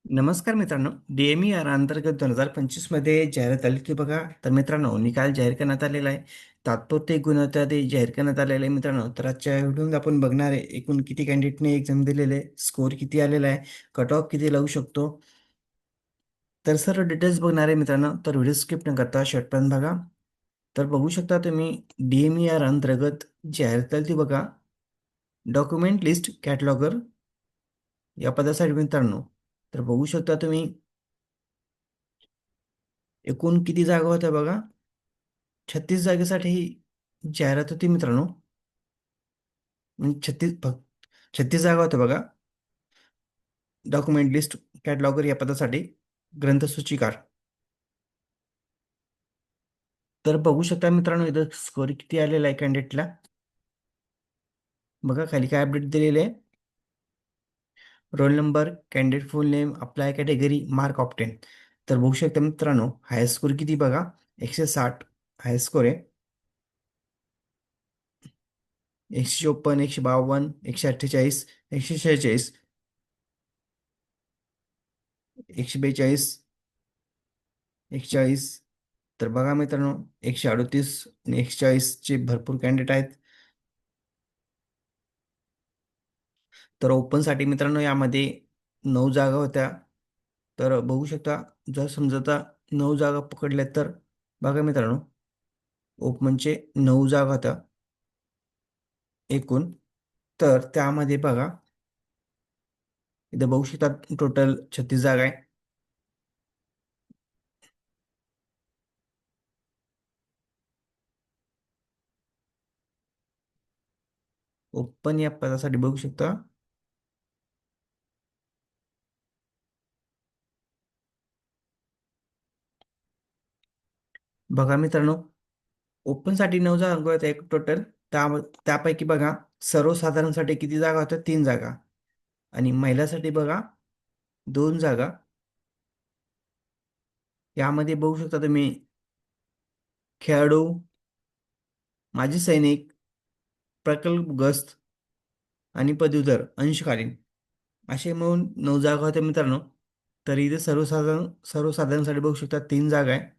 नमस्कार मित्रांनो, DMER अंतर्गत 2025 मध्ये जाहिरात आली की बघा. तर मित्रांनो, निकाल जाहीर करण्यात आलेला आहे. तात्पुरते गुणवत्ता जाहीर करण्यात आलेले आहे मित्रांनो. तर आजच्या व्हिडिओमध्ये आपण बघणार आहे एकूण किती कॅन्डिडेटने एक्झाम दिलेले आहे, स्कोर किती आलेला आहे, कट ऑफ किती लावू शकतो. तर सर्व डिटेल्स बघणार आहे मित्रांनो. तर व्हिडिओ स्किप न करता शेवटपर्यंत बघा. तर बघू शकता तुम्ही DMER अंतर्गत जाहिरात आली ती बघा. डॉक्युमेंट लिस्ट कॅटलॉगर या पदासाठी मित्रांनो. तर बघू शकता तुम्ही एकूण किती जागा होत्या बघा. 36 जागेसाठी ही जाहिरात होती मित्रांनो. म्हणजे 36 जागा होत्या बघा. डॉक्युमेंट लिस्ट कॅटलॉगर या पदासाठी ग्रंथसूचीकार. तर बघू शकता मित्रांनो, इथं स्कोर किती आलेला आहे कॅन्डिडेटला. बघा खाली काय अपडेट दिलेले आहे. Roll number, candidate full name, apply category, mark of 10. तर बघू शकता मित्रांनो, हाय स्कोर किती बघा. 160 हाय स्कोर आहे. 154, 152, 148, 146, 142, 140. तर बघा मित्रांनो, 138 आणि 140चे भरपूर कॅन्डिडेट आहेत. तर ओपनसाठी मित्रांनो यामध्ये 9 जागा होत्या. तर बघू शकता, जर समजा आता 9 जागा पकडल्या तर बघा मित्रांनो, ओपनचे 9 जागा होत्या एकूण. तर त्यामध्ये बघा, इथं बघू शकता टोटल 36 जागा आहे. ओपन या पदासाठी बघू शकता. बघा मित्रांनो, ओपनसाठी 9 जागा होत्या एक टोटल. त्या त्यापैकी बघा, सर्वसाधारणसाठी किती जागा होत्या, 3 जागा. आणि महिलासाठी बघा 2 जागा. यामध्ये बघू शकता तुम्ही खेळाडू, माजी सैनिक, प्रकल्पग्रस्त आणि पदवीधर अंशकालीन असे मिळून 9 जागा होत्या मित्रांनो. तर इथे सर्वसाधारणसाठी बघू शकता 3 जागा आहे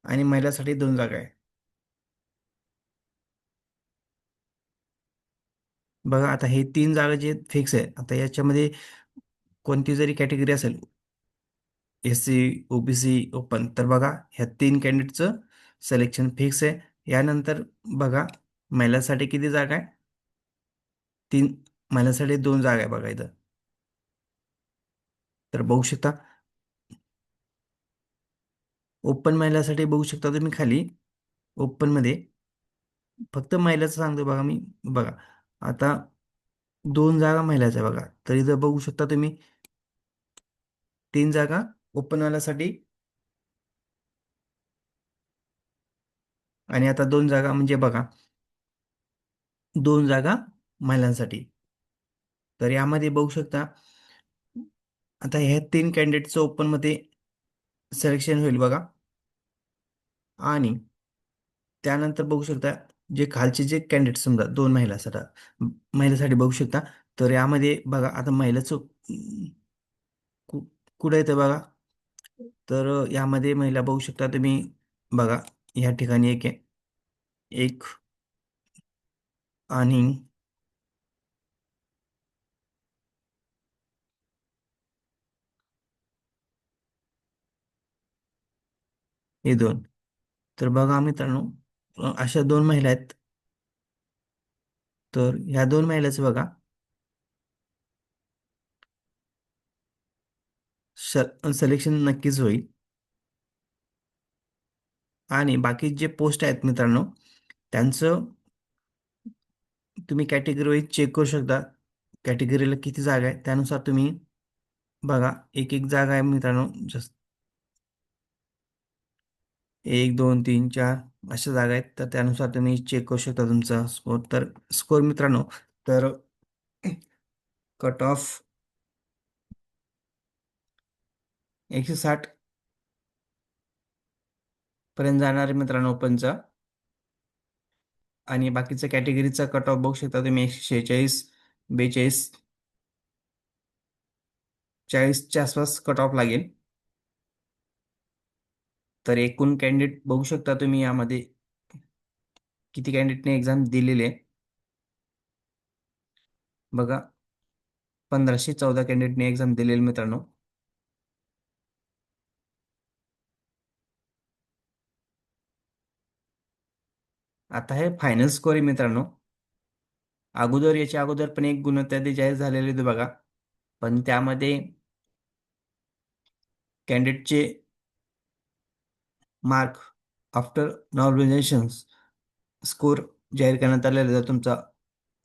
आणि महिलासाठी 2 जागा आहे. बघा आता हे 3 जागा जे फिक्स आहे, आता याच्यामध्ये कोणती जरी कॅटेगरी असेल, SC, OBC, ओपन, तर बघा ह्या 3 कॅन्डिडेटचं सिलेक्शन फिक्स आहे. यानंतर बघा महिलांसाठी किती जागा आहे. 3. महिलांसाठी 2 जागा आहे बघा इथं. तर बघू शकता ओपन महिलासाठी बघू शकता तुम्ही खाली ओपनमध्ये फक्त महिलाचं सांगतो बघा मी. बघा आता 2 जागा महिलाच्या बघा. तर इथं बघू शकता तुम्ही 3 जागा ओपनवाल्यासाठी आणि आता 2 जागा म्हणजे बघा 2 जागा महिलांसाठी. तर यामध्ये बघू शकता आता ह्या 3 कॅन्डिडेटचं ओपनमध्ये सिलेक्शन होईल बघा. आणि त्यानंतर बघू शकता जे खालचे जे कॅन्डिडेट समजा 2 महिलासाठी बघू शकता. तर यामध्ये बघा आता महिलाचं कु- कुठं येतं बघा. तर यामध्ये महिला बघू शकता तुम्ही. बघा या ठिकाणी एक आहे, एक आणि हे 2. तर बघा मित्रांनो, अशा 2 महिला आहेत. तर ह्या 2 महिलाचं बघा सिलेक्शन नक्कीच होईल. आणि बाकी जे पोस्ट आहेत मित्रांनो, त्यांचं तुम्ही कॅटेगरी वाईज चेक करू शकता. कॅटेगरीला किती जागा आहे त्यानुसार तुम्ही बघा. एक एक जागा आहे मित्रांनो. जस्ट 1, 2, 3, 4 अशा जागा आहेत. तर त्यानुसार तुम्ही चेक करू शकता तुमचा स्कोर. तर स्कोर मित्रांनो, तर कट ऑफ 160 पर्यंत जाणार आहे मित्रांनो ओपनचा. आणि बाकीचा कॅटेगरीचा कट ऑफ बघू शकता तुम्ही 146, 42, 40च्या आसपास कट ऑफ लागेल. तर एकूण कॅन्डिडेट बघू शकता तुम्ही यामध्ये किती कॅन्डिडेटने एक्झाम दिलेली आहे. बघा, 1514 कॅन्डिडेटने एक्झाम दिलेली मित्रांनो. आता हे फायनल स्कोर आहे मित्रांनो. अगोदर याच्या अगोदर पण एक गुणवत्ता जाहीर झालेले होते बघा, पण त्यामध्ये कॅन्डिडेटचे मार्क आफ्टर नॉर्मलायझेशन स्कोर जाहीर करण्यात आलेला आहे. तुमचा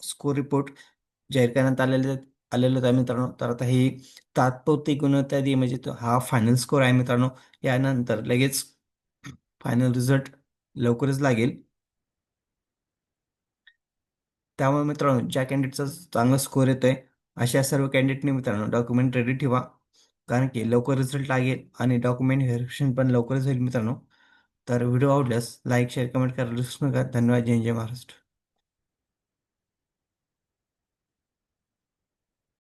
स्कोर रिपोर्ट जाहीर करण्यात आलेलं आहे मित्रांनो. तर आता ही तात्पुरती गुणवत्ता म्हणजे तो हा फायनल स्कोर आहे मित्रांनो. यानंतर लगेच फायनल रिझल्ट लवकरच लागेल. त्यामुळे मित्रांनो, ज्या कॅन्डिडेटचा चांगला स्कोर येतोय अशा सर्व कॅन्डिडेटने मित्रांनो डॉक्युमेंट रेडी ठेवा, कारण की लवकर रिझल्ट लागेल आणि डॉक्युमेंट व्हेरिफिकेशन पण लवकरच होईल मित्रांनो. तर व्हिडिओ आवडल्यास लाईक शेअर कमेंट करायला विसरू नका. धन्यवाद. जय जय महाराष्ट्र.